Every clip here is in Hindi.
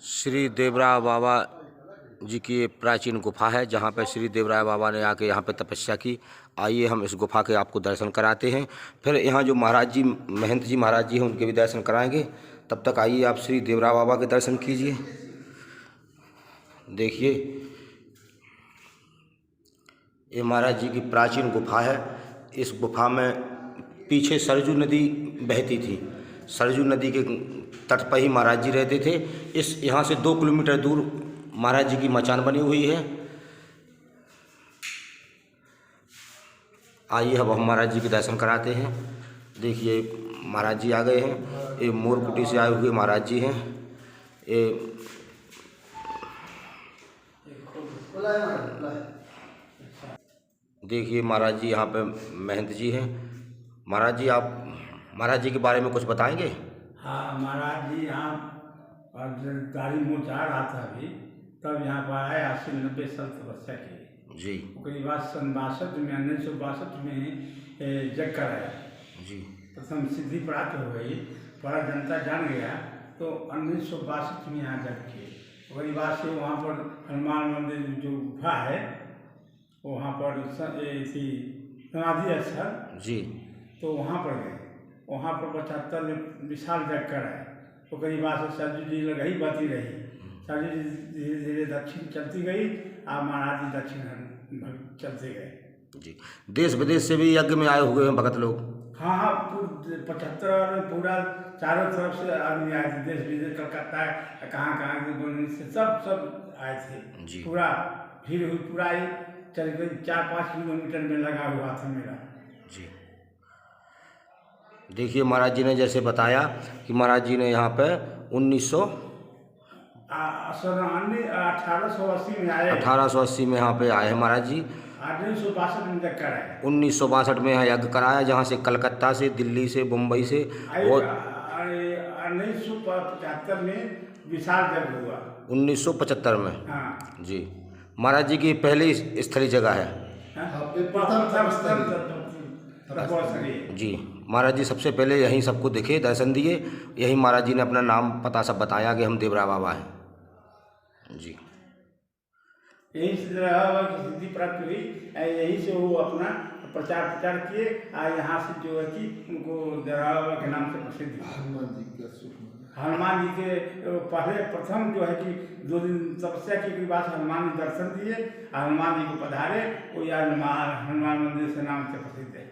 श्री देवराय बाबा जी की ये प्राचीन गुफा है, जहाँ पे श्री देवराय बाबा ने आके यहाँ पे तपस्या की। आइए हम इस गुफा के आपको दर्शन कराते हैं। फिर यहाँ जो महाराज जी, महंत जी महाराज जी हैं, उनके भी दर्शन कराएंगे। तब तक आइए आप श्री देवराय बाबा के दर्शन कीजिए। देखिए, ये महाराज जी की प्राचीन गुफा है। इस गुफा में पीछे सरजू नदी बहती थी। सरजू नदी के तट पर ही महाराज जी रहते थे। इस यहाँ से 2 किलोमीटर दूर महाराज जी की मचान बनी हुई है। आइए अब हम महाराज जी के दर्शन कराते हैं। देखिए, महाराज जी आ गए हैं। ये मोरकुटी से आए हुए महाराज जी हैं। ये देखिए, महाराज जी यहाँ पे महंत जी हैं। महाराज जी, आप महाराज जी के बारे में कुछ बताएंगे? हाँ, महाराज जी यहाँ दाढ़ी मूँछ आ रहा था अभी, तब यहाँ पर आए 80-90 साल तपस्या की जी। उसके बाद 1962 में यज्ञ कराया जी। प्रथम सिद्धि प्राप्त हो गई, बड़ा जनता जान गया, तो 1962 में यहाँ यज्ञ किए। उसके बाद से वहाँ पर हनुमान मंदिर जो गुफा है, वहाँ पर थी समाधि स्थल जी। तो वहाँ पर गए। वहाँ पर 75 में विशाल यज्ञ कराए। उसके बाद से सरजू जी रही बती रही। सरजू जी धीरे धीरे दक्षिण चलती गई और महाराज जी दक्षिण चलते गए। जी। देश विदेश से भी यज्ञ में आए हुए हैं भगत लोग। हाँ हाँ, 75 में पूरा चारों तरफ से आदमी आए थे, देश विदेश, कलकत्ता, कहाँ के बोलने से सब आए थे जी। पूरा भीड़ हुई, पूरा ही चल गई। 4-5 किलोमीटर में लगा हुआ था मेरा। जी। देखिए, महाराज जी ने जैसे बताया कि महाराज जी ने यहाँ पे 1880 में आए। 1880 में यहाँ पे आए हैं महाराज जी। 1962 में यज्ञ कराया। 1962 में यहाँ यज्ञ कराया, जहाँ से कलकत्ता से, दिल्ली से, मुंबई से और 1975 में विशाल यज्ञ हुआ। 1975 में। हाँ जी। महाराज जी की पहली स्थली जगह है। जी। महाराज जी सबसे पहले यहीं सबको दिखे, दर्शन दिए। यहीं महाराज जी ने अपना नाम पता सब बताया कि हम देवराय बाबा हैं। जी। यहीं से देवराय बाबा की सिद्धि प्राप्त हुई, यहीं से वो अपना प्रचार किए और यहाँ से जो है कि उनको देवराय बाबा के नाम से प्रसिद्ध हनुमान जी के पहले प्रथम जो है कि 2 दिन तपस्या के बाद हनुमान जी दर्शन दिए, हनुमान जी को पधारे, वो यार हनुमान मंदिर से नाम से प्रसिद्ध है।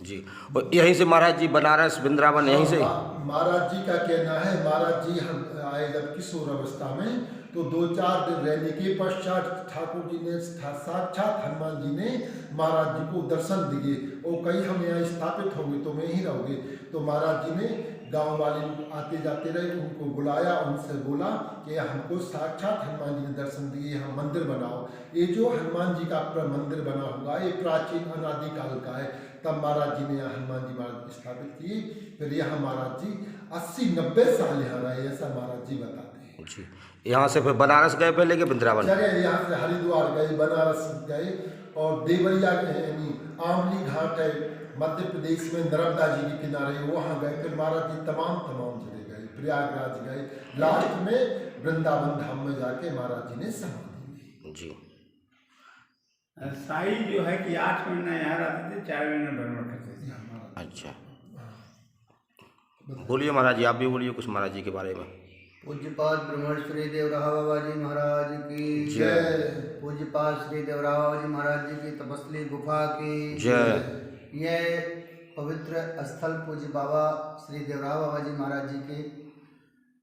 जी। और यहीं से महाराज जी बनारस, वृंदावन यहीं से। महाराज जी का कहना है, महाराज जी हम आए जब किशोर अवस्था में, तो 2-4 दिन रहने के पश्चात ठाकुर जी ने साक्षात हनुमान जी ने महाराज जी को दर्शन दिए और कहीं हम यहाँ स्थापित होंगे तो मैं ही रहोगे। तो महाराज जी ने गांव वाले आते जाते रहे, उनको बुलाया, उनसे बोला कि हमको साक्षात हनुमान जी ने दर्शन दिए, यहाँ मंदिर बनाओ। ये जो हनुमान जी का मंदिर बना हुआ ये प्राचीन अनादिकाल का है। तब महाराज जी ने यहाँ हनुमान जी महाराज स्थापित किए। फिर यहाँ महाराज जी 80-90 साल यहाँ रहे, ऐसा महाराज जी बताते हैं। जी। यहाँ से फिर बनारस गए पहले के वृंदावन? चले, यहाँ से हरिद्वार गए, बनारस गए और देवरिया गए, यानी आमली घाट है मध्य प्रदेश में, नर्मदा जी के किनारे, वहाँ गए। फिर महाराज जी तमाम जगह गए, प्रयागराज गए, लास्ट में वृंदावन धाम में जाके महाराज जी ने समाधि ली। जी। साई जो है कि 8 महीना यहाँ रहते थे, 4 महीना भ्रमण करते थे। अच्छा, बोलिए महाराज जी, आप भी बोलिए कुछ महाराज जी के बारे में। पूज्यपाद ब्रह्मण श्री देवराय बाबा जी महाराज की जय। पूज्यपाद श्री देवराय बाबा जी महाराज जी की तपस्ली गुफा की जय। यह पवित्र स्थल पूज्य बाबा श्री देवराय बाबा जी महाराज जी के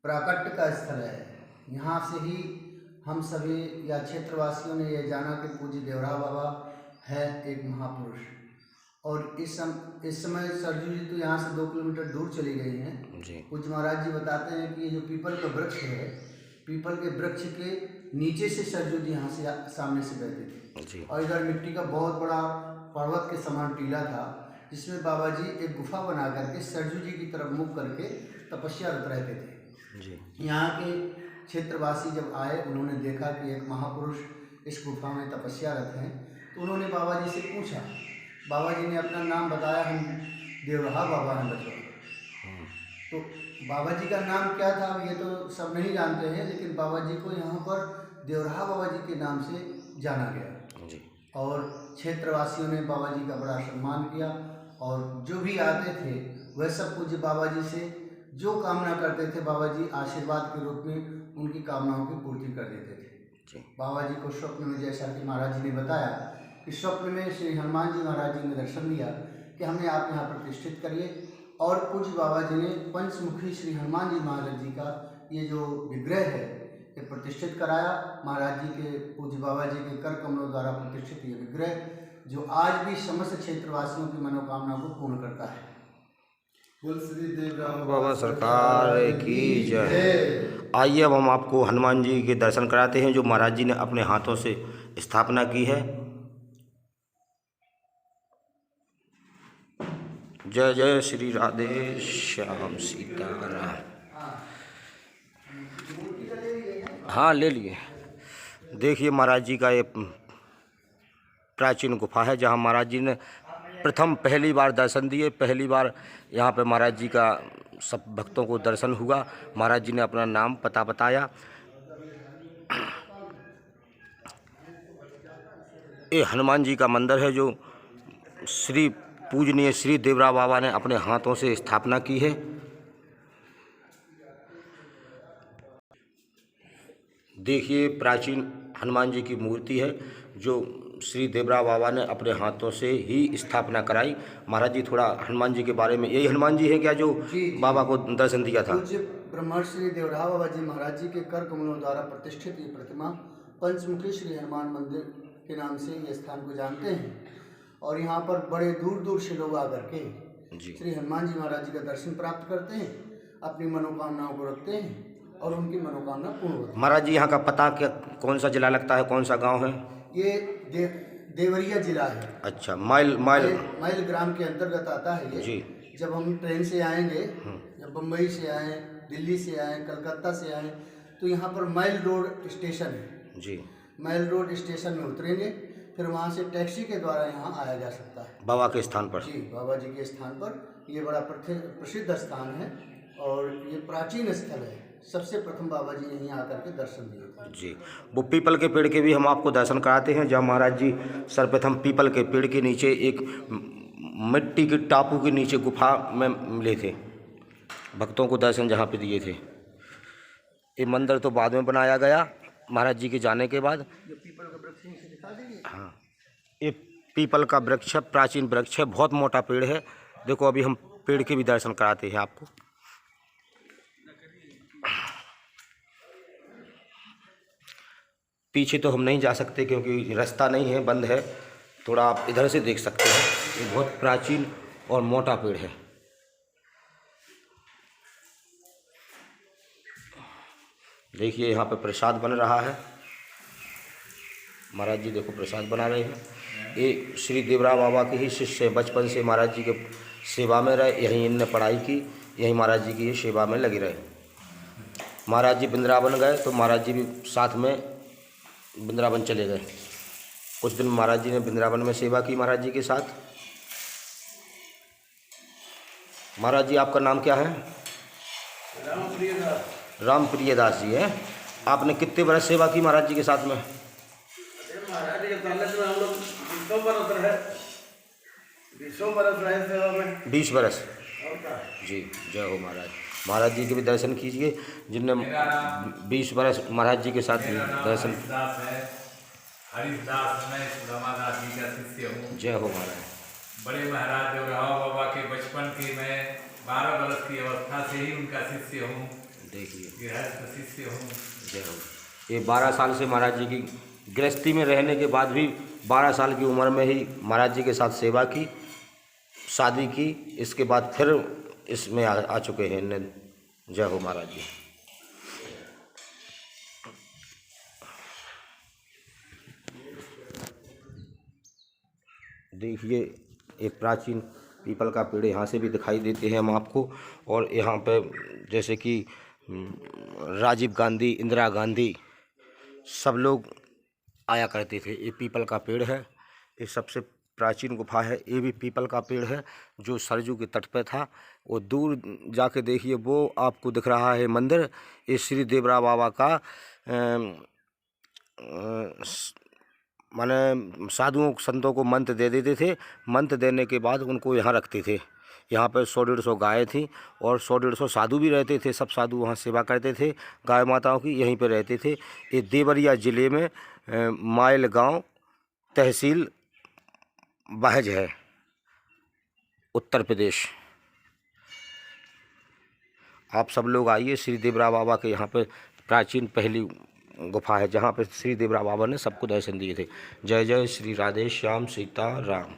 प्राकट्य का स्थल है। यहाँ से ही हम सभी या क्षेत्रवासियों ने यह जाना कि पूज्य देवराय बाबा है एक महापुरुष। और इस समय सरजू जी तो यहाँ से 2 किलोमीटर दूर चली गई हैं। पूज्य महाराज जी बताते हैं कि ये जो पीपल का वृक्ष है, पीपल के वृक्ष के नीचे से सरजू जी यहाँ से सामने से बहते थे। और इधर मिट्टी का बहुत बड़ा पर्वत के समान टीला था, जिसमें बाबा जी एक गुफा बना करके सरजू जी की तरफ मुख करके तपस्यारत रहते थे। यहाँ के क्षेत्रवासी जब आए, उन्होंने देखा कि एक महापुरुष इस गुफा में तपस्यारत हैं, तो उन्होंने बाबा जी से पूछा। बाबा जी ने अपना नाम बताया, हम देवराय बाबा हैं बच्चों। तो बाबा जी का नाम क्या था ये तो सब नहीं जानते हैं, लेकिन बाबा जी को यहाँ पर देवराहा बाबा जी के नाम से जाना गया जी। और क्षेत्रवासियों ने बाबा जी का बड़ा सम्मान किया और जो भी आते थे वह सब पूज्य बाबा जी से जो कामना करते थे बाबा जी आशीर्वाद के रूप में उनकी कामनाओं की पूर्ति कर देते थे। जी। बाबा जी को स्वप्न में, जैसा कि महाराज जी ने बताया कि स्वप्न में श्री हनुमान जी महाराज जी ने दर्शन दिया कि हमें आप यहाँ प्रतिष्ठित करिए, और पूज्य बाबा जी ने पंचमुखी श्री हनुमान जी महाराज जी का ये जो विग्रह है ये प्रतिष्ठित कराया। महाराज जी के पूज्य बाबा जी के कर कमलों द्वारा प्रतिष्ठित ये विग्रह जो आज भी समस्त क्षेत्रवासियों की मनोकामना को पूर्ण करता है। बोल श्री देवराम बाबा सरकार की जय। आइए अब हम आपको हनुमान जी के दर्शन कराते हैं जो महाराज जी ने अपने हाथों से स्थापना की है। जय जय श्री राधे श्याम सीताराम। हाँ ले लिए। देखिए महाराज जी का ये प्राचीन गुफा है जहाँ महाराज जी ने पहली बार दर्शन दिए। पहली बार यहाँ पे महाराज जी का सब भक्तों को दर्शन हुआ। महाराज जी ने अपना नाम पता बताया। ये हनुमान जी का मंदिर है जो श्री पूजनीय श्री देवरा बाबा ने अपने हाथों से स्थापना की है। देखिए प्राचीन हनुमान जी की मूर्ति है जो श्री देवरा बाबा ने अपने हाथों से ही स्थापना कराई। महाराज जी थोड़ा हनुमान जी के बारे में, यही हनुमान जी है क्या जो बाबा को दर्शन दिया था? पूज्य ब्रह्मर्षि श्री देवराहा बाबा जी महाराज जी के कर कमलों द्वारा प्रतिष्ठित ये प्रतिमा पंचमुखी श्री हनुमान मंदिर के नाम से ये स्थान को जानते हैं और यहाँ पर बड़े दूर दूर से लोग आकर के श्री हनुमान जी महाराज जी का दर्शन प्राप्त करते हैं, अपनी मनोकामनाओं को रखते हैं और उनकी मनोकामना पूर्ण होती है। महाराज जी यहाँ का पता क्या, कौन सा जिला लगता है, कौन सा गांव है? ये देवरिया जिला है। अच्छा, माइल ग्राम के अंतर्गत आता है ये जी। जब हम ट्रेन से आएंगे, जब बम्बई से आए, दिल्ली से आए, कलकत्ता से आए, तो यहाँ पर माइल रोड स्टेशन है जी। माइल रोड स्टेशन में उतरेंगे, फिर वहाँ से टैक्सी के द्वारा यहाँ आया जा सकता है बाबा के स्थान पर। जी। बाबा जी के स्थान पर ये बड़ा प्रसिद्ध स्थान है और ये प्राचीन स्थल है। सबसे प्रथम बाबा जी यहीं आकर के दर्शन दिए थे जी। वो पीपल के पेड़ के भी हम आपको दर्शन कराते हैं जहाँ महाराज जी सर्वप्रथम पीपल के पेड़ के नीचे एक मिट्टी के टापू के नीचे गुफा में मिले थे, भक्तों को दर्शन जहाँ पे दिए थे। ये मंदिर तो बाद में बनाया गया महाराज जी के जाने के बाद। हाँ, ये पीपल का वृक्ष है, प्राचीन वृक्ष है, बहुत मोटा पेड़ है। देखो अभी हम पेड़ के भी दर्शन कराते हैं आपको। पीछे तो हम नहीं जा सकते क्योंकि रास्ता नहीं है, बंद है। थोड़ा आप इधर से देख सकते हैं। ये बहुत प्राचीन और मोटा पेड़ है। देखिए यहाँ पे प्रसाद बन रहा है। महाराज जी देखो प्रसाद बना रहे हैं। ये श्री देवरा बाबा के ही शिष्य बचपन से महाराज जी के सेवा में रहे, यहीं इनने पढ़ाई की, यहीं महाराज जी की ये सेवा में लगे रहे। महाराज जी वृंदावन गए तो महाराज जी भी साथ में वृंदावन चले गए। कुछ दिन महाराज जी ने वृंदावन में सेवा की महाराज जी के साथ। महाराज जी आपका नाम क्या है? राम प्रिय दास जी है। आपने कितने वर्ष सेवा की महाराज जी के साथ में? महाराज जी के पहले तो हम लोग 20 बरस रहे सेवा में। 20 बरस जी। जय हो महाराज। महाराज जी के भी दर्शन कीजिए जिनने 20 बरस महाराज जी के साथ दर्शन। हरिदास मैं सुदामादास जी का शिष्य हूँ। जय हो महाराज। बड़े महाराज देवराहा बाबा के बचपन की मैं 12 वर्ष की अवस्था से ही उनका शिष्य हूँ। देखिए गृहस्थ शिष्य हूँ। जय हो। ये 12 साल से महाराज जी की गृहस्थी में रहने के बाद भी 12 साल की उम्र में ही महाराज जी के साथ सेवा की, शादी की, इसके बाद फिर इसमें आ चुके हैं। जय हो महाराज जी। देखिए एक प्राचीन पीपल का पेड़ यहाँ से भी दिखाई देते हैं हम आपको। और यहाँ पे जैसे कि राजीव गांधी, इंदिरा गांधी सब लोग आया करते थे। ये पीपल का पेड़ है। ये सबसे प्राचीन गुफा है। ये भी पीपल का पेड़ है जो सरजू के तट पे था। वो दूर जाके देखिए, वो आपको दिख रहा है मंदिर। ये श्री देवरा बाबा का माने साधुओं संतों को मंत्र दे देते थे। मंत्र देने के बाद उनको यहाँ रखते थे। यहाँ पर 100-150 गायें थी और 100-150 साधु भी रहते थे। सब साधु वहाँ सेवा करते थे गाय माताओं की, यहीं पे रहते थे। ये देवरिया ज़िले में माइल गांव, तहसील बहज है, उत्तर प्रदेश। आप सब लोग आइए। श्री देवरा बाबा के यहाँ पे प्राचीन पहली गुफा है जहाँ पे श्री देवरा बाबा ने सबको दर्शन दिए थे। जय जय श्री राधे श्याम सीता राम।